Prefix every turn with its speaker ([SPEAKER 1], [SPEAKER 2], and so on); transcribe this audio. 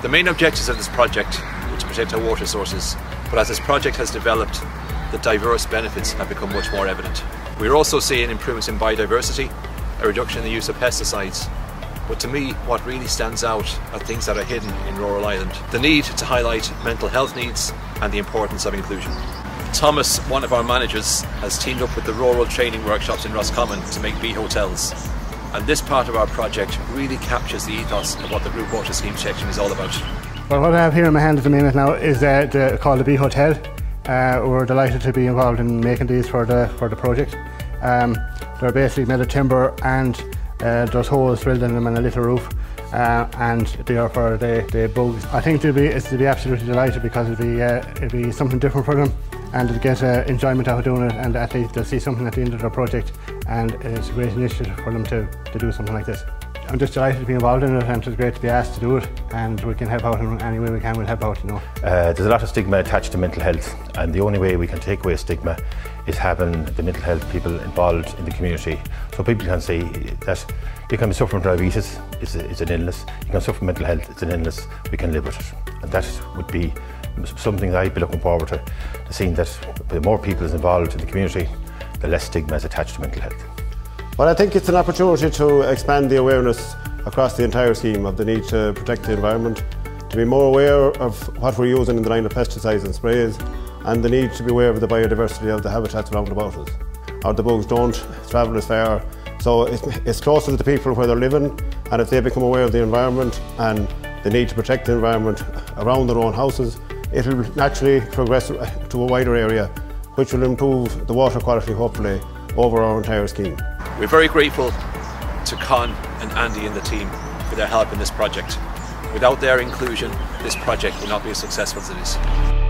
[SPEAKER 1] The main objectives of this project were to protect our water sources, but as this project has developed, the diverse benefits have become much more evident. We're also seeing improvements in biodiversity, a reduction in the use of pesticides, but to me what really stands out are things that are hidden in rural Ireland. The need to highlight mental health needs and the importance of inclusion. Thomas, one of our managers, has teamed up with the Rural Training Workshops in Roscommon to make bee hotels. And this part of our project really captures the ethos of what the Group Water Scheme section is all about.
[SPEAKER 2] Well, what I have here in my hand at the minute now is called the Bee Hotel. We're delighted to be involved in making these for the project. They're basically made of timber and there's holes drilled in them and a little roof, and they are for the bugs. I think they'll be absolutely delighted because it'll be something different for them, and they'll get enjoyment out of doing it, and at least they'll see something at the end of their project, and it's a great initiative for them to do something like this. I'm just delighted to be involved in it, and it's great to be asked to do it, and we can help out in any way we can. We'll help out, you know.
[SPEAKER 3] There's a lot of stigma attached to mental health, and the only way we can take away stigma is having the mental health people involved in the community, so people can see that you can be suffering from diabetes, it's an illness, you can suffer from mental health, it's an illness, we can live with it. And that would be something that I'd be looking forward to seeing, that the more people is involved in the community, the less stigma is attached to mental health.
[SPEAKER 4] Well, I think it's an opportunity to expand the awareness across the entire scheme of the need to protect the environment, to be more aware of what we're using in the line of pesticides and sprays, and the need to be aware of the biodiversity of the habitats around about us. The bugs don't travel as far, so it's closer to the people where they're living, and if they become aware of the environment and the need to protect the environment around their own houses, it'll naturally progress to a wider area, which will improve the water quality, hopefully, over our entire scheme.
[SPEAKER 1] We're very grateful to Con and Andy and the team for their help in this project. Without their inclusion, this project would not be as successful as it is.